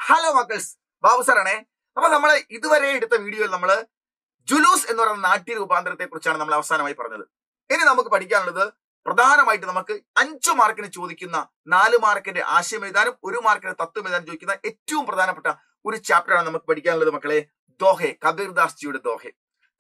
Hello മക്കൾസ്, Babu സാറാണേ. അപ്പൊ നമ്മൾ ഇതുവരെ എടുത്ത വീഡിയോയിൽ നമ്മൾ ജുലൂസ് എന്ന് പറയുന്ന നാട്യ രൂപാന്തരത്തെ കുറിച്ചാണ് നമ്മൾ അവസാനമായി പറഞ്ഞത്. ഇനി നമുക്ക് പഠിക്കാനുള്ളത് പ്രധാനമായിട്ട് നമുക്ക് 5 മാർക്കിന് ചോദിക്കുന്ന 4 മാർക്കിന്റെ ആശയം എഴുതാനും 1 മാർക്കിന്റെ തത്വം എഴുതാനും ചോദിക്കുന്ന ഏറ്റവും പ്രധാനപ്പെട്ട ഒരു ചാപ്റ്ററാണ് നമുക്ക് പഠിക്കാനുള്ളത് മക്കളെ. ദോഹെ, കബീർദാസ് ജിയുടെ ദോഹെ.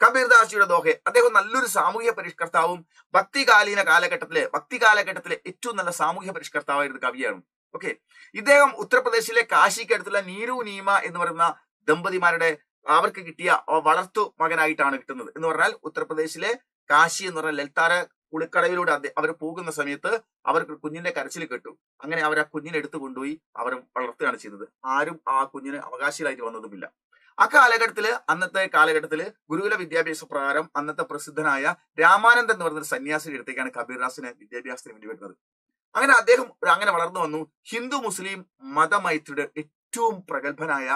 കബീർദാസ് ജിയുടെ ദോഹെ, അദ്ദേഹം നല്ലൊരു സാമൂഹ്യ പരിഷ്കർത്താവും ഭക്തികാലീന കാലഘട്ടത്തിലെ ഏറ്റവും നല്ല സാമൂഹ്യ പരിഷ്കർത്താവായിരുന്ന കവിയാണ്. ഓക്കെ, ഇദ്ദേഹം ഉത്തർപ്രദേശിലെ കാശിക്ക് അടുത്തുള്ള നീരു നീമ എന്ന് പറയുന്ന ദമ്പതിമാരുടെ അവർക്ക് കിട്ടിയ വളർത്തു മകനായിട്ടാണ് കിട്ടുന്നത്. എന്ന് പറഞ്ഞാൽ ഉത്തർപ്രദേശിലെ കാശി എന്ന് പറഞ്ഞ ലൽത്താര കുളിക്കടവിലൂടെ അവർ പോകുന്ന സമയത്ത് അവർക്ക് കുഞ്ഞിന്റെ കരച്ചിൽ കേട്ടു. അങ്ങനെ അവർ ആ കുഞ്ഞിനെ എടുത്തു കൊണ്ടുപോയി അവർ വളർത്തുകയാണ് ചെയ്തത്. ആരും ആ കുഞ്ഞിന് അവകാശികളായിട്ട് വന്നതുമില്ല. അന്നത്തെ കാലഘട്ടത്തില് ഗുരുകുല വിദ്യാഭ്യാസ പ്രകാരം അന്നത്തെ പ്രസിദ്ധനായ രാമാനന്ദൻ എന്ന് പറയുന്ന സന്യാസിയുടെ അടുത്തേക്കാണ് കബീർദാസിനെ വിദ്യാഭ്യാസത്തിന് വേണ്ടി വരുന്നത്. അങ്ങനെ അദ്ദേഹം അങ്ങനെ വളർന്നു വന്നു. ഹിന്ദു മുസ്ലിം മതമൈത്രിയുടെ ഏറ്റവും പ്രഗത്ഭനായ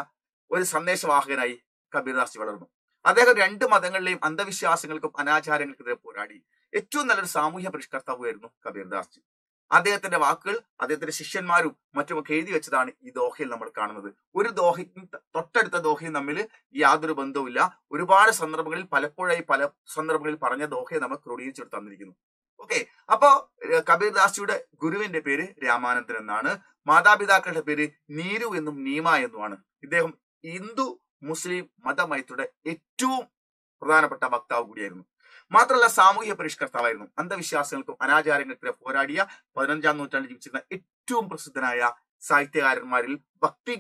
ഒരു സന്ദേശവാഹകനായി കബീർദാസ് വളർന്നു. അദ്ദേഹം 2 മതങ്ങളിലെയും അന്ധവിശ്വാസങ്ങൾക്കും അനാചാരങ്ങൾക്കെതിരെ പോരാടി ഏറ്റവും നല്ലൊരു സാമൂഹ്യ പരിഷ്കർത്താവായിരുന്നു കബീർദാസ്. അദ്ദേഹത്തിന്റെ വാക്കുകൾ അദ്ദേഹത്തിന്റെ ശിഷ്യന്മാരും മറ്റുമൊക്കെ എഴുതി വെച്ചതാണ് ഈ ദോഹയിൽ നമ്മൾ കാണുന്നത്. ഒരു ദോഹയും തൊട്ടടുത്ത ദോഹയും തമ്മിൽ യാതൊരു ബന്ധവുമില്ല. ഒരുപാട് സന്ദർഭങ്ങളിൽ പല സന്ദർഭങ്ങളിൽ പറഞ്ഞ ദോഹയെ നമ്മൾ ക്രോഡീകരിച്ചെടുത്ത് തന്നിരിക്കുന്നു. ഓക്കെ, അപ്പോ കബീർദാസിയുടെ ഗുരുവിന്റെ പേര് രാമാനന്ദൻ എന്നാണ്. മാതാപിതാക്കളുടെ പേര് നീരു എന്നും നീമ എന്നുമാണ്. ഇദ്ദേഹം ഹിന്ദു മുസ്ലിം മതമൈത്രിയുടെ ഏറ്റവും പ്രധാനപ്പെട്ട വക്താവ് കൂടിയായിരുന്നു. മാത്രമല്ല സാമൂഹ്യ പരിഷ്കർത്താവായിരുന്നു. അന്ധവിശ്വാസങ്ങൾക്കും അനാചാരങ്ങൾക്കെതിരെ പോരാടിയ 15ാം നൂറ്റാണ്ടിൽ ജീവിച്ചിരുന്ന ഏറ്റവും പ്രസിദ്ധനായ സാഹിത്യകാരന്മാരിൽ ഭക്തി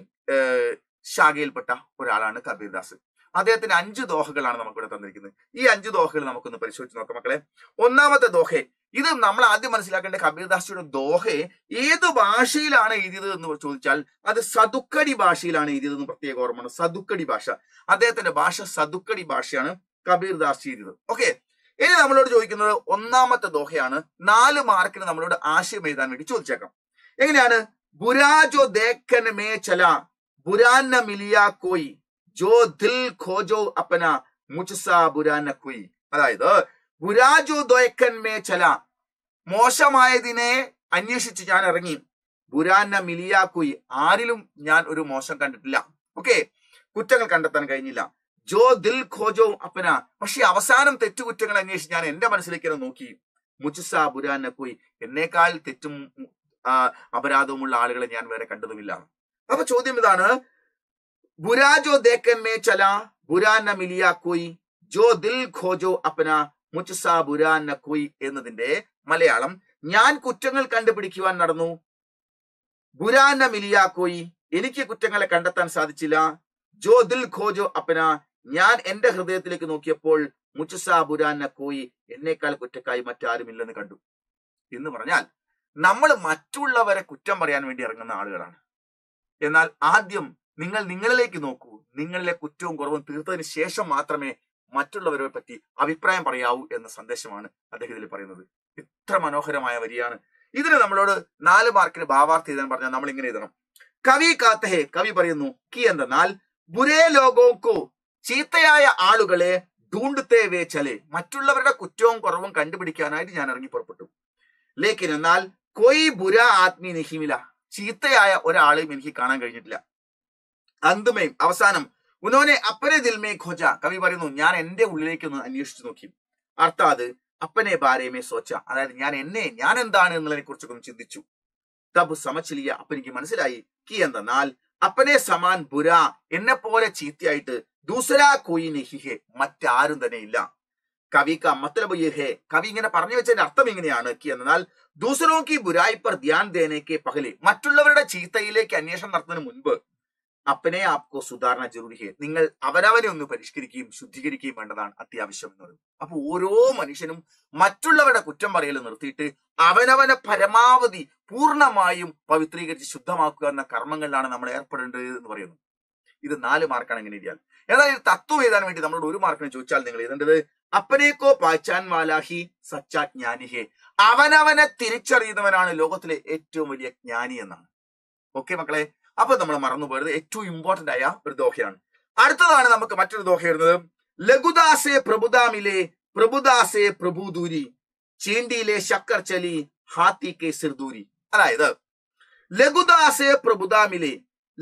ശാഖയിൽപ്പെട്ട ഒരാളാണ് കബീർദാസ്. അദ്ദേഹത്തിന് 5 ദോഹകളാണ് നമുക്കിവിടെ തന്നിരിക്കുന്നത്. ഈ 5 ദോഹകൾ നമുക്കൊന്ന് പരിശോധിച്ച് നോക്കാം മക്കളെ. ഒന്നാമത്തെ ദോഹെ, ഇത് നമ്മൾ ആദ്യം മനസ്സിലാക്കേണ്ട കബീർദാസിയുടെ ദോഹെ ഏത് ഭാഷയിലാണ് എഴുതിയത് എന്ന് ചോദിച്ചാൽ അത് സദുക്കടി ഭാഷയിലാണ് എഴുതിയതെന്ന് പ്രത്യേക ഓർമ്മയാണ്. സദുക്കടി ഭാഷ, അദ്ദേഹത്തിന്റെ ഭാഷ സദുക്കടി ഭാഷയാണ് കബീർദാസ് എഴുതിയത്. ഓക്കെ, ഇനി നമ്മളോട് ചോദിക്കുന്നത് ഒന്നാമത്തെ ദോഹയാണ്. 4 മാർക്കിന് നമ്മളോട് ആശയം എഴുതാൻ വേണ്ടി ചോദിച്ചേക്കാം. എങ്ങനെയാണ്? ബുരാജോ ദേക്കൻ മേ ചല ബുരാന മിലിയ കോയി ജോ ദിൽ ഖോജോ അപ്പന മുജ്സാ ബുരാന കോയി. അതായത് ബുരാജോ ദേക്കൻ മേ ചല, മോശമായതിനെ അന്വേഷിച്ച് ഞാൻ ഇറങ്ങി. ബുരാന മിലിയ കോയി, ആരിലും ഞാൻ ഒരു മോശം കണ്ടിട്ടില്ല. ഓക്കെ, കുറ്റങ്ങൾ കണ്ടെത്താൻ കഴിഞ്ഞില്ല. ജോ ദിൽ ഖോജോ അപ്പന, പക്ഷെ അവസാനം തെറ്റുകുറ്റങ്ങൾ അന്വേഷിച്ച് ഞാൻ എന്റെ മനസ്സിലേക്ക് നോക്കി. മുജ്സാ ബുരാന കോയി, എന്നേക്കാൾ തെറ്റും അപരാധവുമുള്ള ആളുകളെ ഞാൻ വേറെ കണ്ടതുമില്ല. അപ്പൊ ചോദ്യം ഇതാണ്, ബുരാജോ ദേക്കൻ മേ ചല ബുരാന മിലിയ കോയി ജോ ദിൽ ഖോജോ അപ്പന മുജ്സാ ബുരാന കോയി എന്നതിന്റെ മലയാളം, ഞാൻ കുറ്റങ്ങൾ കണ്ടുപിടിക്കുവാൻ നടന്നു. ബുരാന മിലിയ കോയി, എനിക്ക് കുറ്റങ്ങളെ കണ്ടെത്താൻ സാധിച്ചില്ല. ജോ ദിൽ ഖോജോ അപ്പന, ഞാൻ എന്റെ ഹൃദയത്തിലേക്ക് നോക്കിയപ്പോൾ മുജ്സാ ബുരാന കോയി, എന്നേക്കാൾ കുറ്റക്കായി മറ്റാരുമില്ലെന്ന് കണ്ടു. എന്ന് പറഞ്ഞാൽ നമ്മൾ മറ്റുള്ളവരെ കുറ്റം പറയാൻ വേണ്ടി ഇറങ്ങുന്ന ആളുകളാണ്. എന്നാൽ ആദ്യം നിങ്ങൾ നിങ്ങളിലേക്ക് നോക്കൂ. നിങ്ങളിലെ കുറ്റവും കുറവും തീർത്തതിന് ശേഷം മാത്രമേ മറ്റുള്ളവരെ പറ്റി അഭിപ്രായം പറയാവൂ എന്ന സന്ദേശമാണ് അദ്ദേഹം ഇതിൽ പറയുന്നത്. ഇത്ര മനോഹരമായ വരിയാണ്. ഇതിന് നമ്മളോട് 4 മാർക്കിന് ഭാവാർത്ഥം എഴുതാൻ പറഞ്ഞാൽ നമ്മൾ ഇങ്ങനെ എഴുതണം. കവി കാത്തഹെ, കവി പറയുന്നു കി എന്തെന്നാൽ ബുരേ ലോകോക്കോ, ചീത്തയായ ആളുകളെ ഡൂണ്ടത്തെ വേ ചലെ, മറ്റുള്ളവരുടെ കുറ്റവും കുറവും കണ്ടുപിടിക്കാനായിട്ട് ഞാൻ ഇറങ്ങി പുറപ്പെട്ടു. ലേക്കിൻ എന്നാൽ കൊയ് ബുര ആത്മീ നിഹിമില, ചീത്തയായ ഒരാളെയും എനിക്ക് കാണാൻ കഴിഞ്ഞിട്ടില്ല. അന്തുമേയും അവസാനം ഉനോനെ അപ്പനെ ദിൽമേ ഖോജ, കവി പറയുന്നു ഞാൻ എന്റെ ഉള്ളിലേക്ക് ഒന്ന് അന്വേഷിച്ചു നോക്കി. അർത്ഥാത് അപ്പനെ ബാരേമേ സോച്ച, അതായത് ഞാൻ എന്താണ് എന്നുള്ളതിനെ കുറിച്ചൊക്കെ ഒന്ന് ചിന്തിച്ചു. തബ് സമച്ചിലിയ, അപ്പൊ എനിക്ക് മനസ്സിലായി കി എന്തെന്നാൽ അപ്പനെ സമാൻ ബുര, എന്നെ പോലെ ചീത്തയായിട്ട് ദൂസരാ കോയി നെഹിഹെ, മറ്റാരും തന്നെ ഇല്ല. കവി കാ മത്ലബ് യഹേ, കവി ഇങ്ങനെ പറഞ്ഞു വെച്ചതിന്റെ അർത്ഥം ഇങ്ങനെയാണ്. കി എന്നാൽ ദൂസരോ കി ബുരായി പർ ധ്യാൻ ദേനേക്ക് പകലെ, മറ്റുള്ളവരുടെ ചീത്തയിലേക്ക് അന്വേഷണം നടത്തുന്നതിന് മുൻപ് അപ്പനെ ആപ്കോ സുധാരണ ജരൂരി ഹേ, നിങ്ങൾ അവനവനെ ഒന്ന് പരിഷ്കരിക്കുകയും ശുദ്ധീകരിക്കുകയും വേണ്ടതാണ് അത്യാവശ്യം എന്ന് പറയും. അപ്പൊ ഓരോ മനുഷ്യനും മറ്റുള്ളവരുടെ കുറ്റം പറയൽ നിർത്തിയിട്ട് അവനവനെ പരമാവധി പൂർണ്ണമായും പവിത്രീകരിച്ച് ശുദ്ധമാക്കുക എന്ന കർമ്മങ്ങളിലാണ് നമ്മൾ ഏർപ്പെടേണ്ടത് എന്ന് പറയുന്നു. ഇത് 4 മാർക്കാണ് എങ്ങനെ എഴുതിയാൽ. ഏതായാലും തത്വം എഴുതാൻ വേണ്ടി നമ്മളോട് 1 മാർക്കിന് ചോദിച്ചാൽ നിങ്ങൾ എഴുതേണ്ടത് അപ്പനേക്കോ പാച്ചാൻ വാലാഹി സച്ചാ ജ്ഞാനിഹേ, അവനവനെ തിരിച്ചറിയുന്നവനാണ് ലോകത്തിലെ ഏറ്റവും വലിയ ജ്ഞാനി എന്നാണ്. ഓക്കെ മക്കളെ, അപ്പൊ നമ്മൾ മറന്നുപോയത് ഏറ്റവും ഇമ്പോർട്ടന്റ് ആയ ഒരു ദോഹയാണ്. അടുത്തതാണ് നമുക്ക് മറ്റൊരു ദോഹ വരുന്നത്. ലഘുദാസെ പ്രഭുദാമിലെ പ്രഭുദാസെ പ്രഭുദൂരി ചീണ്ടിയിലെ ശക്കർ ചലി ഹാത്തി കെ സിർദൂരി. അതായത് ലഘുദാസെ പ്രഭുദാമിലെ,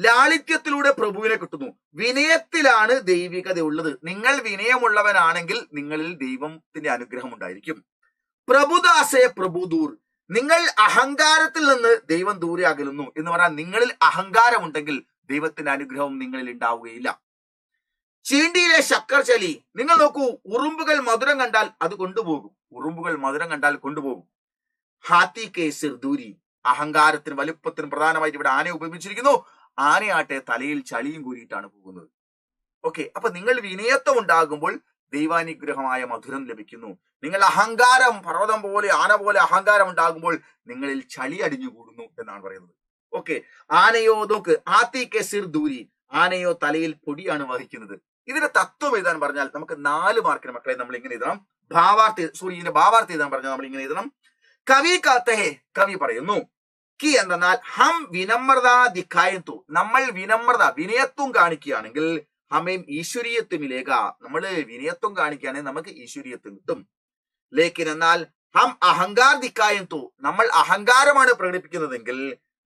ലാളിത്യത്തിലൂടെ പ്രഭുവിനെ കിട്ടുന്നു. വിനയത്തിലാണ് ദൈവികത ഉള്ളത്. നിങ്ങൾ വിനയമുള്ളവനാണെങ്കിൽ നിങ്ങളിൽ ദൈവത്തിന്റെ അനുഗ്രഹം ഉണ്ടായിരിക്കും. പ്രഭുദാസേ പ്രഭുദൂർ, നിങ്ങൾ അഹങ്കാരത്തിൽ നിന്ന് ദൈവം ദൂരെ അകലുന്നു എന്ന് പറഞ്ഞാൽ നിങ്ങളിൽ അഹങ്കാരമുണ്ടെങ്കിൽ ദൈവത്തിന്റെ അനുഗ്രഹം നിങ്ങളിൽ ഉണ്ടാവുകയില്ല. ചീണ്ടിയിലെ ശക്കർ ചലി, നിങ്ങൾ നോക്കൂ, ഉറുമ്പുകൾ മധുരം കണ്ടാൽ അത് കൊണ്ടുപോകും. ഉറുമ്പുകൾ മധുരം കണ്ടാൽ കൊണ്ടുപോകും. ഹാത്തി കേസിർ ദൂരി, അഹങ്കാരത്തിന് വലുപ്പത്തിന് പ്രധാനമായിട്ട് ഇവിടെ ആനയെ ഉപയോഗിച്ചിരിക്കുന്നു. ആനയാട്ടെ തലയിൽ ചളിയും കൂരിയിട്ടാണ് പോകുന്നത്. ഓക്കെ, അപ്പൊ നിങ്ങൾ വിനയത്വം ഉണ്ടാകുമ്പോൾ ദൈവാനുഗ്രഹമായ മധുരം ലഭിക്കുന്നു. നിങ്ങൾ അഹങ്കാരം, പർവ്വതം പോലെ ആന പോലെ അഹങ്കാരം ഉണ്ടാകുമ്പോൾ നിങ്ങളിൽ ചളി അടിഞ്ഞുകൂടുന്നു എന്നാണ് പറയുന്നത്. ഓക്കെ, ആനയോ നോക്ക്, ഹാത്തി കേസിർ ദൂരി, ആനയോ തലയിൽ പൊടിയാണ് വഹിക്കുന്നത്. ഇതിന്റെ തത്വം എഴുതാൻ പറഞ്ഞാൽ നമുക്ക് 4 മാർക്കിന് മക്കളെ നമ്മൾ ഇങ്ങനെ എഴുതണം. ഇതിന്റെ ഭാവാർത്ഥം എഴുതാൻ പറഞ്ഞാൽ നമ്മൾ ഇങ്ങനെ എഴുതണം. കവി കാത്തഹേ, കവി പറയുന്നു, കി എന്തെന്നാൽ ഹം വിനമ്രത ദിഖായത്തു, നമ്മൾ വിനയത്വം കാണിക്കുകയാണെങ്കിൽ ഹമേം ഈശ്വരീയത്വമിലേക, നമ്മൾ വിനയത്വം കാണിക്കുകയാണെങ്കിൽ നമുക്ക് ഈശ്വരീയത്വം കിട്ടും. ലേക്കിൻ എന്നാൽ ഹം അഹങ്കാർ ദിഖായത്തു, നമ്മൾ അഹങ്കാരമാണ് പ്രകടിപ്പിക്കുന്നതെങ്കിൽ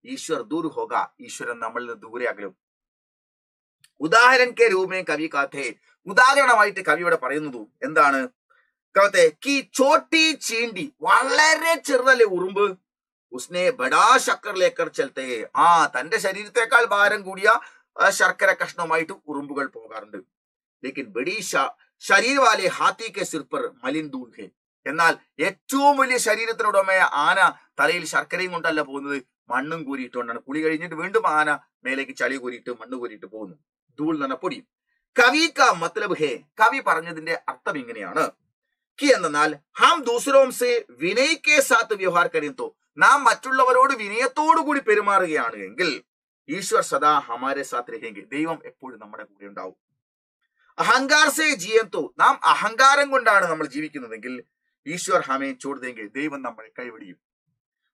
ഈശ്വർ ദൂർ ഹോക, ഈശ്വരൻ നമ്മളിൽ നിന്ന് ദൂരെ അകലും. ഉദാഹരൺ കെ രൂപേ കവി കാത്തേ, ഉദാഹരണമായിട്ട് കവി ഇവിടെ പറയുന്നത് എന്താണ്? കവത്തെ കി ചോട്ടി ചീണ്ടി, വളരെ ചെറുതല്ലേ ഉറുമ്പ്, ഉസ്നെ ബഡാ ശക്കർ ലേക്കർ ചലത്തെ, തന്റെ ശരീരത്തെക്കാൾ ഭാരം കൂടിയ ശർക്കര കഷ്ണവുമായിട്ട് ഉറുമ്പുകൾ പോകാറുണ്ട്. ലേക്കിൻ ബഡി ശരീർ വാലെ ഹാത്തി കെ സിർ പർ മലിൻ ധൂൾ ഹെ, എന്നാൽ ഏറ്റവും വലിയ ശരീരത്തിനുടമയ ആന തലയിൽ ശർക്കരയും കൊണ്ടല്ല പോകുന്നത്, മണ്ണും കൂരിയിട്ടുകൊണ്ടാണ്. കുളി കഴിഞ്ഞിട്ട് വീണ്ടും ആന മേലേക്ക് ചളി കൂരിയിട്ട് മണ്ണ് കൂരിയിട്ട് പോകുന്നു. ധൂൾ എന്ന പൊടി. കവി കാ മത്ലബ് ഹേ, കവി പറഞ്ഞതിന്റെ അർത്ഥം ഇങ്ങനെയാണ്. കി എന്നാൽ ഹം ദൂസരോം സെ വിനയ് കെ സാത്ത് വ്യവഹാർ കരീത്തോ, നാം മറ്റുള്ളവരോട് വിനയത്തോടു കൂടി പെരുമാറുകയാണ് എങ്കിൽ ഈശ്വർ സദാ ഹമാരെ സാത്ത് രഹേങ്കെ, ദൈവം എപ്പോഴും നമ്മുടെ കൂടെ ഉണ്ടാവും. അഹങ്കാർ സെ ജിയന്തോ, നാം അഹങ്കാരം കൊണ്ടാണ് നമ്മൾ ജീവിക്കുന്നതെങ്കിൽ ഈശ്വർ ഹമേ ചോടുതെങ്കിൽ, ദൈവം നമ്മളെ കൈവടിയും.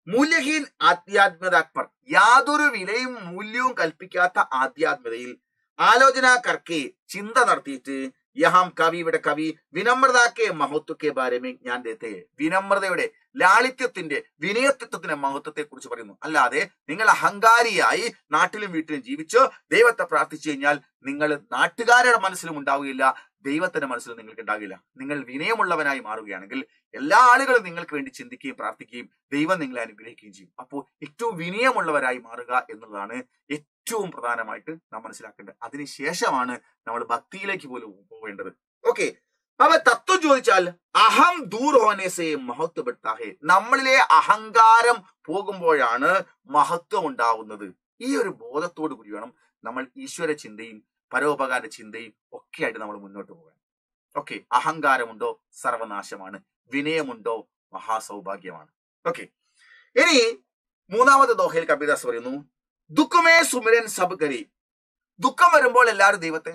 മൂല്യഹീൻ ആധ്യാത്മികത അക്ബർ, യാതൊരു വിലയും മൂല്യവും കൽപ്പിക്കാത്ത ആധ്യാത്മികതയിൽ ആലോചന കർക്കെ, ചിന്ത നടത്തിയിട്ട് യഹാം കവി, ഇവിടെ കവി വിനമ്രതാക്കെ മഹത്വക്കെ ബാരമേ ഞാൻ ദേത്തെ, വിനമ്രതയുടെ, ലാളിത്യത്തിന്റെ, വിനയത്വത്തിന്റെ മഹത്വത്തെ കുറിച്ച് പറയുന്നു. അല്ലാതെ നിങ്ങൾ അഹങ്കാരിയായി നാട്ടിലും വീട്ടിലും ജീവിച്ച് ദൈവത്തെ പ്രാർത്ഥിച്ചു കഴിഞ്ഞാൽ നിങ്ങൾ നാട്ടുകാരുടെ മനസ്സിലും ഉണ്ടാവുകയില്ല, ദൈവത്തിന്റെ മനസ്സിലും നിങ്ങൾക്ക് ഉണ്ടാകില്ല. നിങ്ങൾ വിനയമുള്ളവനായി മാറുകയാണെങ്കിൽ എല്ലാ ആളുകളും നിങ്ങൾക്ക് വേണ്ടി ചിന്തിക്കുകയും പ്രാർത്ഥിക്കുകയും ദൈവം നിങ്ങളെ അനുഗ്രഹിക്കുകയും ചെയ്യും. അപ്പോൾ ഏറ്റവും വിനയമുള്ളവരായി മാറുക എന്നുള്ളതാണ് ഏറ്റവും പ്രധാനമായിട്ട് നാം മനസ്സിലാക്കേണ്ടത്. അതിനുശേഷമാണ് നമ്മൾ ഭക്തിയിലേക്ക് പോലും പോവേണ്ടത്. ഓക്കെ, അവ തത്വം ചോദിച്ചാൽ അഹം ദൂർ ഹോനേസെ മഹത്വ ബഡ്താഹേ, നമ്മളിലെ അഹങ്കാരം പോകുമ്പോഴാണ് മഹത്വം ഉണ്ടാവുന്നത്. ഈ ഒരു ബോധത്തോടു കൂടി വേണം നമ്മൾ ഈശ്വര ചിന്തയും പരോപകാര ചിന്തയും ഒക്കെ ആയിട്ട് നമ്മൾ മുന്നോട്ട് പോകാൻ. ഓക്കെ, അഹങ്കാരമുണ്ടോ സർവനാശമാണ്, വിനയമുണ്ടോ മഹാസൗഭാഗ്യമാണ്. ഓക്കെ, ഇനി 3ാമത്തെ ദോഹയിൽ കബീർദാസ് പറയുന്നു, ദുഃഖമേ സുമിരൻ സബ് കരി, ദുഃഖം വരുമ്പോൾ എല്ലാവരും ദൈവത്തെ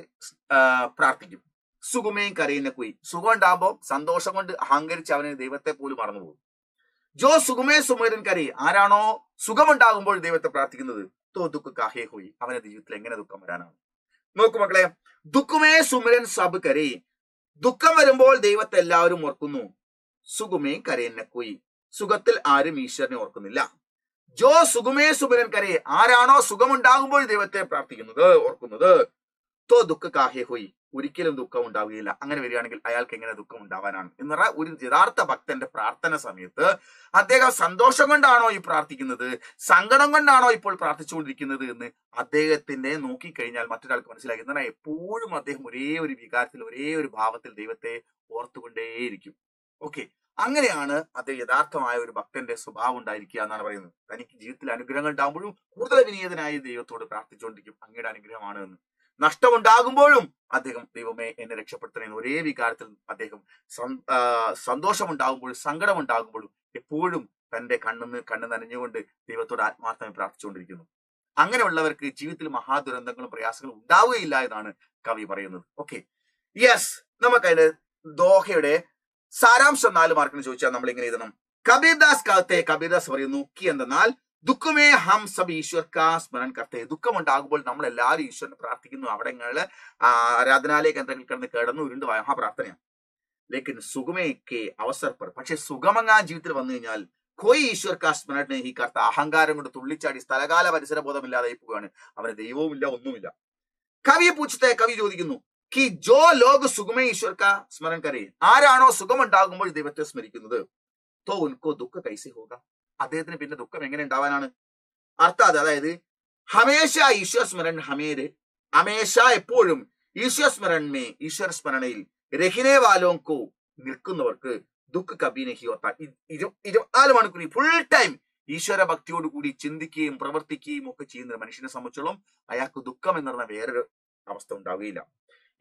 പ്രാർത്ഥിക്കും. സുഖമേ കരയുന്ന കുയി, സുഖം ഉണ്ടാകുമ്പോൾ സന്തോഷം കൊണ്ട് അഹങ്കരിച്ച് അവന് ദൈവത്തെ പോലും മറന്നുപോകും. ജോ സുഖമേ സുമിരൻ കരി, ആരാണോ സുഖമുണ്ടാകുമ്പോൾ ദൈവത്തെ പ്രാർത്ഥിക്കുന്നത്, തോ ദുഃഖ കാഹേ ഹോയി, അവന്റെ ജീവിതത്തിൽ എങ്ങനെ ദുഃഖം വരാനാണ്? നോക്കൂ മക്കളെ, ദുഃഖമേ സുമിരൻ സബ് കരി, ദുഃഖം വരുമ്പോൾ ദൈവത്തെ എല്ലാവരും ഓർക്കുന്നു. സുഖമേ കരയുന്ന കുയി, സുഖത്തിൽ ആരും ഈശ്വരനെ ഓർക്കുന്നില്ല. ജോ സുഖമേ സുമിരൻ കരേ, ആരാണോ സുഖമുണ്ടാകുമ്പോൾ ദൈവത്തെ പ്രാർത്ഥിക്കുന്നത്, ഓർക്കുന്നത്, തോ ദുഃഖ കാഹേ ഹോയി, ഒരിക്കലും ദുഃഖം ഉണ്ടാവുകയില്ല. അങ്ങനെ വരികയാണെങ്കിൽ അയാൾക്ക് എങ്ങനെ ദുഃഖം ഉണ്ടാവാനാണ്? എന്ന് പറഞ്ഞാൽ ഒരു യഥാർത്ഥ ഭക്തന്റെ പ്രാർത്ഥന സമയത്ത് അദ്ദേഹം സന്തോഷം കൊണ്ടാണോ ഈ പ്രാർത്ഥിക്കുന്നത്, സങ്കടം കൊണ്ടാണോ ഇപ്പോൾ പ്രാർത്ഥിച്ചുകൊണ്ടിരിക്കുന്നത് എന്ന് അദ്ദേഹത്തിന്റെ നോക്കിക്കഴിഞ്ഞാൽ മറ്റൊരാൾക്ക് മനസ്സിലാക്കി. എന്നാൽ എപ്പോഴും അദ്ദേഹം ഒരേ ഒരു വികാരത്തിൽ, ഒരേ ഒരു ഭാവത്തിൽ ദൈവത്തെ ഓർത്തുകൊണ്ടേയിരിക്കും. ഓക്കെ, അങ്ങനെയാണ് അത് യഥാർത്ഥമായ ഒരു ഭക്തന്റെ സ്വഭാവം ഉണ്ടായിരിക്കുക എന്നാണ് പറയുന്നത്. തനിക്ക് ജീവിതത്തിൽ അനുഗ്രഹങ്ങൾ ഉണ്ടാകുമ്പോഴും കൂടുതൽ വിനീതനായി ദൈവത്തോട് പ്രാർത്ഥിച്ചുകൊണ്ടിരിക്കും, അങ്ങയുടെ അനുഗ്രഹമാണ് എന്ന്. നഷ്ടമുണ്ടാകുമ്പോഴും അദ്ദേഹം ദൈവമേ എന്നെ രക്ഷപ്പെടുത്തണേ എന്ന് ഒരേ വികാരത്തിൽ അദ്ദേഹം സന്തോഷമുണ്ടാകുമ്പോഴും സങ്കടം ഉണ്ടാകുമ്പോഴും എപ്പോഴും തന്റെ കണ്ണ് നനഞ്ഞുകൊണ്ട് ദൈവത്തോട് ആത്മാർത്ഥമായി പ്രാർത്ഥിച്ചുകൊണ്ടിരിക്കുന്നു. അങ്ങനെയുള്ളവർക്ക് ജീവിതത്തിൽ മഹാദുരന്തങ്ങളും പ്രയാസങ്ങളും ഉണ്ടാവുകയില്ല എന്നാണ് കവി പറയുന്നത്. ഓക്കെ, യെസ്, നമുക്കതിന്റെ ദോഹയുടെ സാരാംശം 4 മാർക്കിന് ചോദിച്ചാൽ നമ്മൾ ഇങ്ങനെ എഴുതണം. കബീർദാസ് കാലത്തെ കബീർദാസ് പറയുന്നു, കി എന്തെന്നാൽ ദുഃഖമേ ഹം സബ് ഈശ്വർ കാ സ്മരൺ കർത്തേ, ദുഃഖമുണ്ടാകുമ്പോൾ നമ്മൾ എല്ലാവരും ഈശ്വരനെ പ്രാർത്ഥിക്കുന്നു. അവിടങ്ങളില് ആരാധനാലയ കേന്ദ്രങ്ങളിൽ കിടന്ന് ഉരുണ്ട് പ്രാർത്ഥനയാണ്. ലേക്കിൻ സുഖമേ കെ അവസർ പർ, പക്ഷെ സുഖമങ്ങാ ജീവിതത്തിൽ വന്നു കഴിഞ്ഞാൽ കോയി ഈശ്വർ കാ സ്മരണ ഈ കർത്ത അഹങ്കാരം കൊണ്ട് തുള്ളിച്ചാടി സ്ഥലകാല പരിസര ബോധമില്ലാതായി പോവുകയാണ്. അവന് ദൈവവുമില്ല, ഒന്നുമില്ല. കവി പൂച്ചത്തെ കവി ചോദിക്കുന്നു കി ജോ ലോക സുഖമേ ഈശ്വർ കാ സ്മരൺ കരേ, ആരാണോ സുഖമുണ്ടാകുമ്പോൾ ദൈവത്തെ സ്മരിക്കുന്നത്, തോ ഉൻകോ ദുഃഖ കൈസെ ഹോഗ, അദ്ദേഹത്തിന് പിന്നെ ദുഃഖം എങ്ങനെ ഉണ്ടാവാനാണ്? അർത്ഥാത് അതായത് ഹമേശ ഈശ്വർ സ്മരൺ ഹമേരെ, ഹമേശ എപ്പോഴും ഈശ്വർ സ്മരൺമേ ഈശ്വര സ്മരണയിൽ രഹിനെ വാലോങ്കോ നിൽക്കുന്നവർക്ക് ദുഃഖ കബി നഹി ഹോത്ത, 24 മണിക്കൂർ ഫുൾ ടൈം ഈശ്വര ഭക്തിയോട് കൂടി ചിന്തിക്കുകയും പ്രവർത്തിക്കുകയും ഒക്കെ ചെയ്യുന്ന മനുഷ്യനെ സംബന്ധിച്ചോളം അയാൾക്ക് ദുഃഖം എന്ന് പറഞ്ഞ വേറൊരു അവസ്ഥ ഉണ്ടാവുകയില്ല.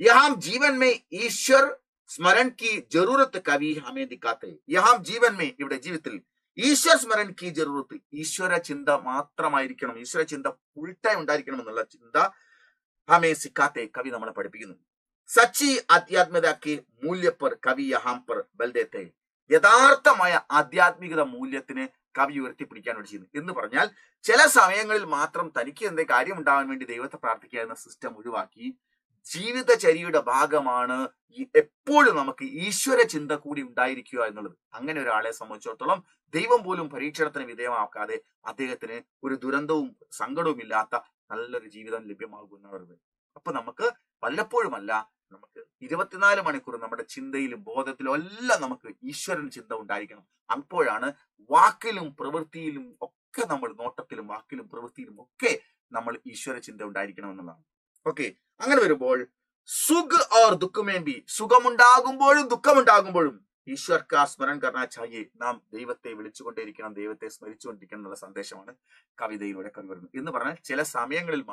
യഹാം ജീവൻ മേ ഈശ്വർ സ്മരൺ കി ജറൂറത്ത് കവി ഹമേ ദിക്കാത്തെ, യഹാം ജീവൻ മേ ഇവിടെ ജീവിതത്തിൽ ഈശ്വർ സ്മരൺ കി ജറൂറത്ത്, ഈശ്വര ചിന്ത മാത്രമായിരിക്കണം, ഈശ്വര ചിന്ത ഫുൾ ടൈം ഉണ്ടായിരിക്കണം എന്നുള്ള ചിന്ത ഹമേ സിക്കാത്തെ കവി നമ്മളെ പഠിപ്പിക്കുന്നു. സച്ചി ആധ്യാത്മികതയ്ക്ക് മൂല്യപ്പർ കവി യഹാം പർ ബൽദേത്തെ, യഥാർത്ഥമായ ആധ്യാത്മികത മൂല്യത്തിന് കവി ഉയർത്തിപ്പിടിക്കാൻ വേണ്ടി ചെയ്യുന്നു. എന്ന് പറഞ്ഞാൽ ചില സമയങ്ങളിൽ മാത്രം തനിക്ക് എന്തേ കാര്യം ഉണ്ടാവാൻ വേണ്ടി ദൈവത്തെ പ്രാർത്ഥിക്കുക എന്ന സിസ്റ്റം ഒഴിവാക്കി ജീവിതചര്യയുടെ ഭാഗമാണ് എപ്പോഴും നമുക്ക് ഈശ്വര ചിന്ത കൂടി ഉണ്ടായിരിക്കുക എന്നുള്ളത്. അങ്ങനെ ഒരാളെ സംബന്ധിച്ചിടത്തോളം ദൈവം പോലും പരീക്ഷണത്തിന് വിധേയമാക്കാതെ അദ്ദേഹത്തിന് ഒരു ദുരന്തവും സങ്കടവും ഇല്ലാത്ത നല്ലൊരു ജീവിതം ലഭ്യമാകുന്നത്. അപ്പൊ നമുക്ക് വല്ലപ്പോഴുമല്ല, നമുക്ക് 24 മണിക്കൂർ നമ്മുടെ ചിന്തയിലും ബോധത്തിലും എല്ലാം നമുക്ക് ഈശ്വരൻ ചിന്ത ഉണ്ടായിരിക്കണം. അപ്പോഴാണ് വാക്കിലും പ്രവൃത്തിയിലും ഒക്കെ നമ്മൾ, നോട്ടത്തിലും വാക്കിലും പ്രവൃത്തിയിലും ഒക്കെ നമ്മൾ ഈശ്വര ചിന്ത ഉണ്ടായിരിക്കണം എന്നുള്ളതാണ്. ഓക്കെ, അങ്ങനെ വരുമ്പോൾ സുഖ് ഓർ ദുഃഖമേമ്പി, സുഖമുണ്ടാകുമ്പോഴും ദുഃഖമുണ്ടാകുമ്പോഴും ഈശ്വർ കാ സ്മരൺ കർണ ചായേ, നാം ദൈവത്തെ വിളിച്ചുകൊണ്ടേയിരിക്കണം, ദൈവത്തെ സ്മരിച്ചുകൊണ്ടിരിക്കണം എന്നുള്ള സന്ദേശമാണ് കവിതയിലൂടെ കവി വരുന്നത്. എന്ന് പറഞ്ഞാൽ ചില സമയങ്ങളിൽ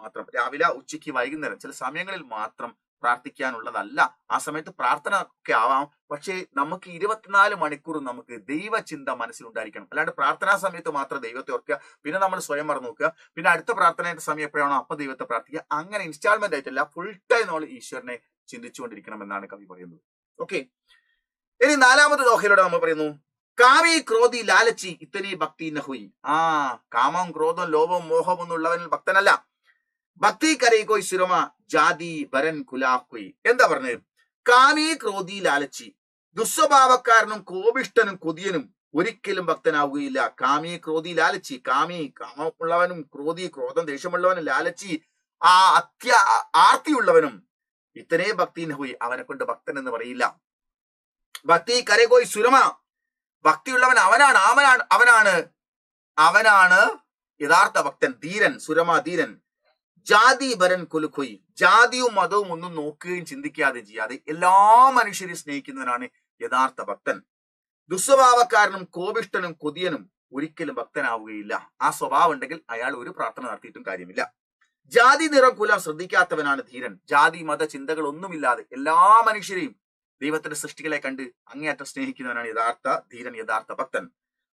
മാത്രം രാവിലെ, ഉച്ചയ്ക്ക്, വൈകുന്നേരം ചില സമയങ്ങളിൽ മാത്രം പ്രാർത്ഥിക്കാനുള്ളതല്ല. ആ സമയത്ത് പ്രാർത്ഥന ഒക്കെ ആവാം, പക്ഷേ നമുക്ക് 24 മണിക്കൂർ നമുക്ക് ദൈവചിന്ത മനസ്സിലുണ്ടായിരിക്കണം. അല്ലാണ്ട് പ്രാർത്ഥനാ സമയത്ത് മാത്രം ദൈവത്തെ ഓർക്കുക, പിന്നെ നമ്മൾ സ്വയം മറന്നു നോക്കുക, പിന്നെ അടുത്ത പ്രാർത്ഥനയുടെ സമയം എപ്പോഴാണോ അപ്പൊ ദൈവത്തെ പ്രാർത്ഥിക്കുക. അങ്ങനെ ഇൻസ്റ്റാൾമെന്റ് ആയിട്ടല്ല, ഫുൾ ടൈം നമ്മൾ ഈശ്വരനെ ചിന്തിച്ചുകൊണ്ടിരിക്കണം എന്നാണ് കവി പറയുന്നത്. ഓക്കെ, ഇനി 4ാമത്തെ ദോഹയിലൂടെ നമ്മൾ പറയുന്നു കാമി ക്രോധി ലാലച്ചി ഇത്തനി ഭക്തി നഹുയി. കാമം ക്രോധം ലോഭം മോഹം ഒന്നുള്ളവനിൽ ഭക്തനല്ല. ഭക്തി കരയിക്കോയ് സുരമ ജാതി വരൻ കുലാഹുയി. എന്താ പറഞ്ഞത്? കാമി ക്രോധി ലാലച്ചി, ദുസ്വഭാവക്കാരനും കോപിഷ്ടനും കൊതിയനും ഒരിക്കലും ഭക്തനാവുകയില്ല. കാമി ക്രോധി ലാലച്ചി, കാമമുള്ളവനും ക്രോധി ക്രോധം ദേഷ്യമുള്ളവനും ലാലച്ചി ആർത്തിയുള്ളവനും ഇത്തനെ ഭക്തി നഹുയി, അവനെ കൊണ്ട് ഭക്തൻ എന്ന് പറയില്ല. ഭക്തി കരകോയ് സുരമ, ഭക്തിയുള്ളവൻ അവനാണ് യഥാർത്ഥ ഭക്തൻ. ധീരൻ, സുരമ ധീരൻ. ജാതി ഭരൻ കുലുക്കൊയ്, ജാതിയും മതവും ഒന്നും നോക്കുകയും ചിന്തിക്കാതെ ചെയ്യാതെ എല്ലാ മനുഷ്യരെയും സ്നേഹിക്കുന്നവനാണ് യഥാർത്ഥ ഭക്തൻ. ദുസ്വഭാവക്കാരനും കോപിഷ്ടനും കൊതിയനും ഒരിക്കലും ഭക്തനാവുകയില്ല. ആ സ്വഭാവം ഉണ്ടെങ്കിൽ അയാൾ ഒരു പ്രാർത്ഥന നടത്തിയിട്ടും കാര്യമില്ല. ജാതി നിറം കുലം ശ്രദ്ധിക്കാത്തവനാണ് ധീരൻ. ജാതി മത ചിന്തകൾ ഒന്നുമില്ലാതെ എല്ലാ മനുഷ്യരെയും ദൈവത്തിന്റെ സൃഷ്ടികളെ കണ്ട് അങ്ങേയറ്റം സ്നേഹിക്കുന്നവനാണ് യഥാർത്ഥ ധീരൻ, യഥാർത്ഥ ഭക്തൻ.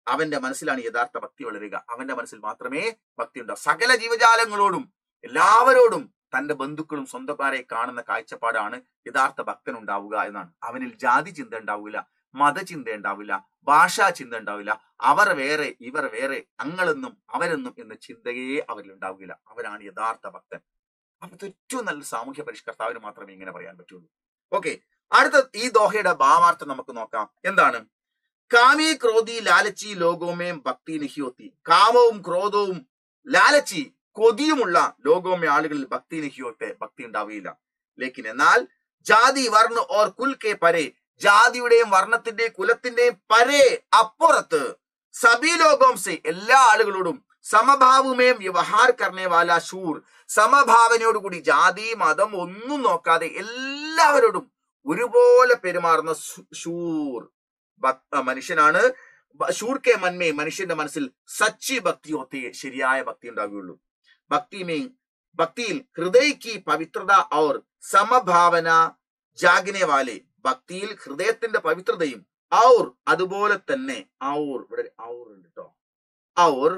അവന്റെ മനസ്സിലാണ് യഥാർത്ഥ ഭക്തി വളരുക. അവന്റെ മനസ്സിൽ മാത്രമേ ഭക്തി ഉണ്ടാവും. സകല ജീവജാലങ്ങളോടും എല്ലാവരോടും തന്റെ ബന്ധുക്കളും സ്വന്തക്കാരെ കാണുന്ന കാഴ്ചപ്പാടാണ് യഥാർത്ഥ ഭക്തൻ ഉണ്ടാവുക എന്നാണ്. അവനിൽ ജാതി ചിന്ത ഉണ്ടാവില്ല, മതചിന്ത ഉണ്ടാവില്ല, ഭാഷാ ചിന്ത ഉണ്ടാവില്ല, അവർ വേറെ ഇവർ വേറെ, അങ്ങളെന്നും അവരെന്നും എന്ന ചിന്തയെ അവരിൽ ഉണ്ടാവുകയില്ല. അവരാണ് യഥാർത്ഥ ഭക്തൻ. അപ്പൊ ഏറ്റവും നല്ല സാമൂഹ്യ പരിഷ്കർത്താവിന് മാത്രമേ ഇങ്ങനെ പറയാൻ പറ്റുള്ളൂ. ഓക്കെ, അടുത്ത ഈ ദോഹയുടെ ഭാവാർത്ഥം നമുക്ക് നോക്കാം. എന്താണ്? കാമി ക്രോധി ലാലച്ചി ലോകോമേം ഭക്തി നിഹിയോത്തി. കാമവും ക്രോധവും ലാലച്ചി കൊതിയുമുള്ള ലോകോമേ ആളുകളിൽ ഭക്തി നിഹിയോത്തെ, ഭക്തി ഉണ്ടാവുകയില്ല. ലേക്കിൻ എന്നാൽ ജാതി വർണ്ണ ഓർ കുൽ കെ പരെ, ജാതിയുടെയും വർണ്ണത്തിന്റെയും കുലത്തിന്റെയും പരേ അപ്പുറത്ത് സബി ലോകോം സെ, എല്ലാ ആളുകളോടും സമഭാവുമേം വ്യവഹാർ കർണേ വാല ശൂർ, സമഭാവനയോടുകൂടി ജാതി മതം ഒന്നും നോക്കാതെ എല്ലാവരോടും ഒരുപോലെ പെരുമാറുന്ന ശൂർ മനുഷ്യനാണ്. ശൂർ കെ മന്മേ, മനുഷ്യന്റെ മനസ്സിൽ സച്ചി ഭക്തി ഹോത്തി, ശരിയായ ഭക്തി ഉണ്ടാവുകയുള്ളൂ. ഭക്തിയിൽ ഹൃദയ की പവിത്രത और സമഭാവന ജാഗനെ വാലെ, ഭക്തിയിൽ ഹൃദയത്തിന്റെ പവിത്രതയും ഔർ അതുപോലെ തന്നെ ഔർ, ഇവിടെ ഔർ ഉണ്ട് കേട്ടോ, ഔർ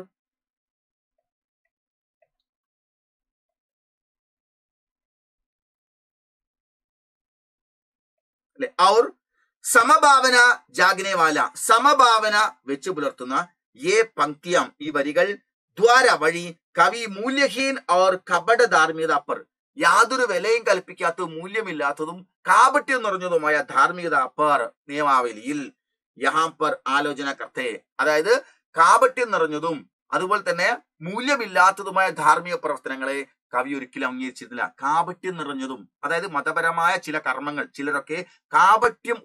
അല്ലെ, ഔർ സമഭാവന ജാഗനെ വാല, സമഭാവന വെച്ച് പുലർത്തുന്ന യേ പങ്ക്തിയാം, ഈ വരികൾ ദ്വാര വഴി കവി മൂല്യഹീൻ ഓർ കപട ധാർമ്മികത അപ്പർ, യാതൊരു വിലയും കൽപ്പിക്കാത്തതും മൂല്യമില്ലാത്തതും കാപട്യം നിറഞ്ഞതുമായ ധാർമ്മികത അപ്പർ നിയമാവലിയിൽ യഹാം പർ ആലോചന കർത്തേ, അതായത് കാപട്യം നിറഞ്ഞതും അതുപോലെ തന്നെ മൂല്യമില്ലാത്തതുമായ ധാർമ്മിക പ്രവർത്തനങ്ങളെ കവി ഒരിക്കലും അംഗീകരിച്ചിരുന്നില്ല. കാപട്യം നിറഞ്ഞതും, അതായത് മതപരമായ ചില കർമ്മങ്ങൾ ചിലരൊക്കെ കാപട്യം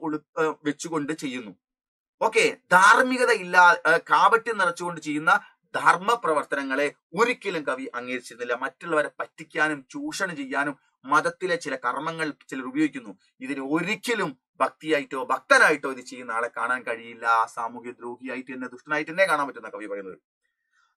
വെച്ചുകൊണ്ട് ചെയ്യുന്നു. ഓക്കെ, ധാർമ്മികത കാപട്യം നിറച്ചുകൊണ്ട് ചെയ്യുന്ന ധർമ്മ പ്രവർത്തനങ്ങളെ ഒരിക്കലും കവി അംഗീകരിച്ചിരുന്നില്ല. മറ്റുള്ളവരെ പറ്റിക്കാനും ചൂഷണം ചെയ്യാനും മതത്തിലെ ചില കർമ്മങ്ങൾ ചിലർ ഉപയോഗിക്കുന്നു. ഇതിന് ഒരിക്കലും ഭക്തിയായിട്ടോ ഭക്തനായിട്ടോ ഇത് ചെയ്യുന്ന ആളെ കാണാൻ കഴിയില്ല. സാമൂഹ്യ ദ്രോഹിയായിട്ട് തന്നെ ദുഷ്ടനായിട്ട് തന്നെ കാണാൻ പറ്റുന്ന കവി പറയുന്നത്.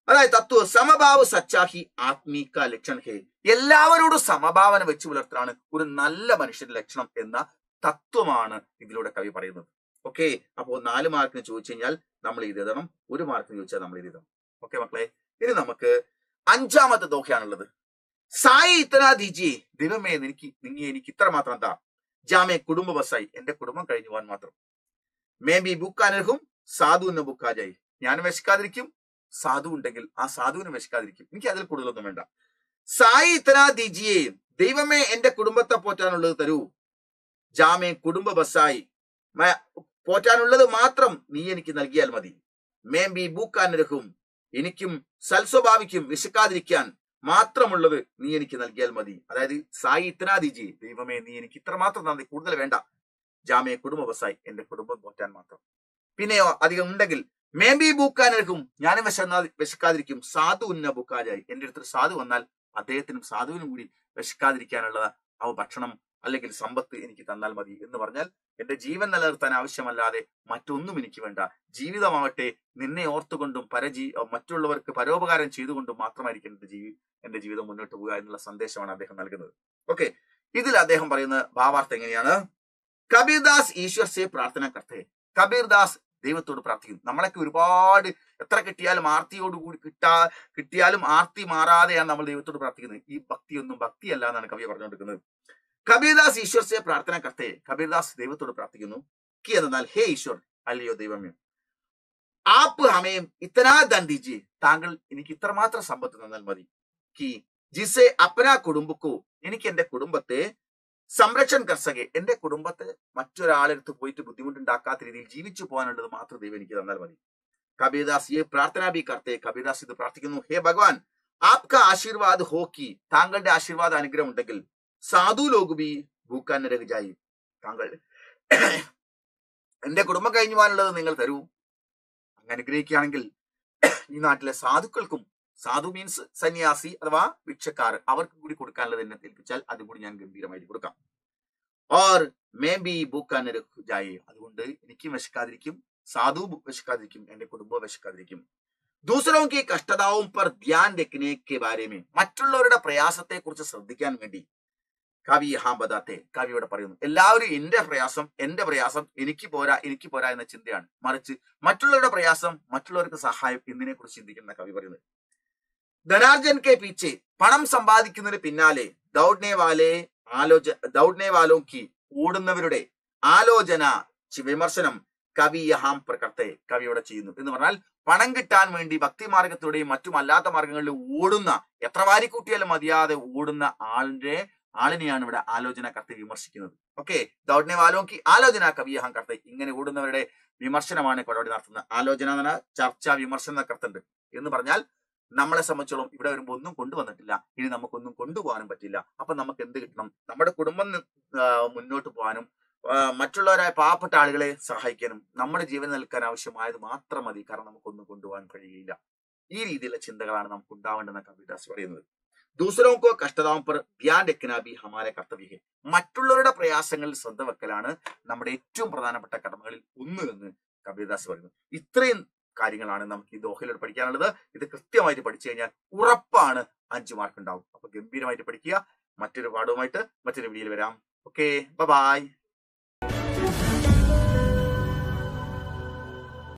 അതായത് തത്വ സമഭാവ സച്ചാഹി ആത്മീക ലക്ഷൺ ഹേ, എല്ലാവരോടും സമഭാവന വെച്ച് പുലർത്തലാണ് ഒരു നല്ല മനുഷ്യന്റെ ലക്ഷണം എന്ന തത്വമാണ് ഇതിലൂടെ കവി പറയുന്നത്. ഓക്കെ, അപ്പോൾ 4 മാർക്കിന് ചോദിച്ചു കഴിഞ്ഞാൽ നമ്മൾ ഇത് എഴുതണം, 1 മാർക്കിന് ചോദിച്ചാൽ നമ്മൾ ഇത് എഴുതണം. ഓക്കെ മക്കളെ, ഇനി നമുക്ക് 5ാമത്തെ ദോഹയാണുള്ളത്. സായി ഇത്തന ദീജിയെ, ദൈവമേ എനിക്ക് ഇത്ര മാത്രം താ. ജാമേ കുടുംബ ബസായി, എന്റെ കുടുംബം കഴിഞ്ഞു പോകാൻ മാത്രം. മേ ബി ബുക്കാനർഹും സാധുവിന് ബുക്കാജായി, ഞാൻ വിശക്കാതിരിക്കും, സാധു ഉണ്ടെങ്കിൽ ആ സാധുവിന് വിശക്കാതിരിക്കും, എനിക്ക് അതിൽ കൂടുതലൊന്നും വേണ്ട. സായി ഇത്തന ദീജിയെ, ദൈവമേ എന്റെ കുടുംബത്തെ പോറ്റാനുള്ളത് തരൂ. ജാമേ കുടുംബ ബസായി, പോറ്റാനുള്ളത് മാത്രം നീ എനിക്ക് നൽകിയാൽ മതി. മേ ബി ബുക്കാനർഹും, എനിക്കും സൽസ്വഭാവിക്കും വിശക്കാതിരിക്കാൻ മാത്രമുള്ളത് നീ എനിക്ക് നൽകിയാൽ മതി. അതായത് സായി ഇത്തന ദീജി, ദൈവമേ നീ എനിക്ക് ഇത്ര മാത്രം തന്നെ, കൂടുതൽ വേണ്ട. ജാമേ കുടുംബ ബസായി, എന്റെ കുടുംബം പോറ്റാൻ മാത്രം. പിന്നെയോ അധികം ഉണ്ടെങ്കിൽ മേ ബി ബൂക്കാനർക്കും, ഞാനും വിശക്കാതിരിക്കും. സാധു ഉന്ന ബുക്കാജായി, എന്റെ അടുത്തൊരു സാധു വന്നാൽ അദ്ദേഹത്തിനും സാധുവിനും കൂടി വിശക്കാതിരിക്കാനുള്ള ആ ഭക്ഷണം അല്ലെങ്കിൽ സമ്പത്ത് എനിക്ക് തന്നാൽ മതി എന്ന് പറഞ്ഞാൽ എന്റെ ജീവൻ നിലനിർത്താൻ ആവശ്യമല്ലാതെ മറ്റൊന്നും എനിക്ക് വേണ്ട. ജീവിതമാവട്ടെ നിന്നെ ഓർത്തുകൊണ്ടും മറ്റുള്ളവർക്ക് പരോപകാരം ചെയ്തുകൊണ്ടും മാത്രമായിരിക്കും എന്റെ ജീവിതം മുന്നോട്ട് പോകുക എന്നുള്ള സന്ദേശമാണ് അദ്ദേഹം നൽകുന്നത്. ഓക്കെ, ഇതിൽ അദ്ദേഹം പറയുന്ന ഭാവാർത്ഥം എങ്ങനെയാണ്? കബീർദാസ് ഈശ്വർ സേ പ്രാർത്ഥന കർത്തേ, കബീർദാസ് ദൈവത്തോട് പ്രാർത്ഥിക്കുന്നു. നമ്മളൊക്കെ ഒരുപാട് എത്ര കിട്ടിയാലും ആർത്തിയോടുകൂടി കിട്ടിയാലും ആർത്തി മാറാതെയാണ് നമ്മൾ ദൈവത്തോട് പ്രാർത്ഥിക്കുന്നത്. ഈ ഭക്തിയൊന്നും ഭക്തിയല്ല എന്നാണ് കവി പറഞ്ഞുകൊണ്ടിരിക്കുന്നത്. കബീർദാസ് ഈശ്വർ സേ പ്രാർത്ഥന കർത്തേ, കബീർദാസ് ദൈവത്തോട് പ്രാർത്ഥിക്കുന്നു. കി എന്നാൽ ഹേ ഈശ്വർ, അല്ലയോ ദൈവമേ, ആപ്പ് ഹമേം ഇത്തനാ ധൻ ദീജിയെ, താങ്കൾ എനിക്ക് ഇത്രമാത്രം സമ്പത്ത് തന്നാൽ മതി. കി ജിസെ അപ്പനാ കുടുംബക്കോ, എനിക്ക് എന്റെ കുടുംബത്തെ സംരക്ഷൺ കർസകെ, എന്റെ കുടുംബത്തെ മറ്റൊരാളെടുത്ത് പോയിട്ട് ബുദ്ധിമുട്ടുണ്ടാക്കാത്ത രീതിയിൽ ജീവിച്ചു പോകാനുള്ളത് മാത്രം ദൈവം എനിക്ക് തന്നാൽ മതി. കബീർദാസ് ഈ പ്രാർത്ഥന ബി കർത്തേ, കബീർദാസ് ഇത് പ്രാർത്ഥിക്കുന്നു. ഹേ ഭഗവാൻ, ആപ്ക ആശീർവാദ് ഹോക്കി, താങ്കളുടെ ആശീർവാദ അനുഗ്രഹം ഉണ്ടെങ്കിൽ സാധു ലോക് ബി ഭൂക്കാൻ രഹജായി, താങ്കൾ എന്റെ കുടുംബം കഴിഞ്ഞു പോകാനുള്ളത് നിങ്ങൾ തരൂ. അങ്ങ് അനുഗ്രഹിക്കുകയാണെങ്കിൽ ഈ നാട്ടിലെ സാധുക്കൾക്കും, സാധു മീൻസ് സന്യാസി അഥവാ ഭിക്ഷക്കാർ, അവർക്ക് കൂടി കൊടുക്കാനുള്ളത് എന്നെ ഏൽപ്പിച്ചാൽ അതുകൂടി ഞാൻ ഗംഭീരമായിട്ട് കൊടുക്കാം. ഓർ മേ ബി ഭൂക്കാൻ രഹജായി, അതുകൊണ്ട് എനിക്ക് വിശക്കാതിരിക്കും, സാധു വിശക്കാതിരിക്കും, എന്റെ കുടുംബം വിശക്കാതിരിക്കും. ദൂസരോं की കഷ്ടതാവും पर ध्यान रखने के बारे में, മറ്റുള്ളവരുടെ പ്രയാസത്തെ കുറിച്ച് ശ്രദ്ധിക്കാൻ വേണ്ടി കവി ഹാം ബദാത്തെ, കവിയോടെ പറയുന്നു എല്ലാവരും എന്റെ പ്രയാസം എനിക്ക് പോരാ എന്ന ചിന്തയാണ്, മറിച്ച് മറ്റുള്ളവരുടെ പ്രയാസം, മറ്റുള്ളവർക്ക് സഹായം എന്നതിനെ കുറിച്ച് ചിന്തിക്കുന്ന കവി പറയുന്നത്. ധനാർജൻ കെ പീച്ചെ, പണം സമ്പാദിക്കുന്നതിന് പിന്നാലെ ദൗഡ്നെ വാലോക്കി, ഓടുന്നവരുടെ ആലോചന വിമർശനം കവി യഹാം പ്രകർത്തെ, കവിയോടെ ചെയ്യുന്നു എന്ന് പറഞ്ഞാൽ പണം കിട്ടാൻ വേണ്ടി ഭക്തി മാർഗത്തിലൂടെയും മറ്റും അല്ലാത്ത മാർഗങ്ങളിൽ ഓടുന്ന, എത്ര വാരിക്കൂട്ടിയാലും മതിയാതെ ഓടുന്ന ആളിനെയാണ് ഇവിടെ ആലോചന കർത്ത വിമർശിക്കുന്നത്. ഓക്കെ, ദൗഡ്നെ വാലോക്കി ആലോചന കവി യഹാം കർത്ത, ഇങ്ങനെ ഓടുന്നവരുടെ വിമർശനമാണ് ഇവിടെ നടത്തുന്നത്. ആലോചന എന്ന് പറഞ്ഞാൽ ചർച്ച, വിമർശനം കർത്തുണ്ട് എന്ന് പറഞ്ഞാൽ നമ്മളെ സംബന്ധിച്ചോളം ഇവിടെ വരുമ്പോൾ ഒന്നും കൊണ്ടുവന്നിട്ടില്ല, ഇനി നമുക്കൊന്നും കൊണ്ടുപോകാനും പറ്റില്ല. അപ്പൊ നമുക്ക് എന്ത് കിട്ടണം? നമ്മുടെ കുടുംബം മുന്നോട്ട് പോകാനും മറ്റുള്ളവരായ പാവപ്പെട്ട ആളുകളെ സഹായിക്കാനും നമ്മുടെ ജീവൻ നിൽക്കാൻ ആവശ്യമായത് മാത്രം മതി, കാരണം നമുക്കൊന്നും കൊണ്ടുപോകാൻ കഴിയില്ല. ഈ രീതിയിലുള്ള ചിന്തകളാണ് നമുക്ക് ഉണ്ടാവേണ്ടെന്ന കബീർദാസ് പറയുന്നത്. ദൂസരോं को കഷ്ടതാവും पर ध्यान रखना भी हमारे कर्तव्य है, മറ്റുള്ളവരുടെ പ്രയാസങ്ങളിൽ ശ്രദ്ധ വെക്കലാണ് നമ്മുടെ ഏറ്റവും പ്രധാനപ്പെട്ട കടമകളിൽ ഒന്ന് എന്ന് കബീർദാസ് പറയുന്നു. ഇത്രയും കാര്യങ്ങളാണ് നമുക്ക് ഈ ദോഹയിലൂടെ പഠിക്കാനുള്ളത്. ഇത് കൃത്യമായിട്ട് പഠിച്ചു കഴിഞ്ഞാൽ ഉറപ്പാണ് 5 മാർക്ക് ഉണ്ടാവും. അപ്പൊ ഗംഭീരമായിട്ട് പഠിക്കുക. മറ്റൊരു പാഠവുമായിട്ട് മറ്റൊരു വീഡിയോയിൽ വരാം. Okay, by.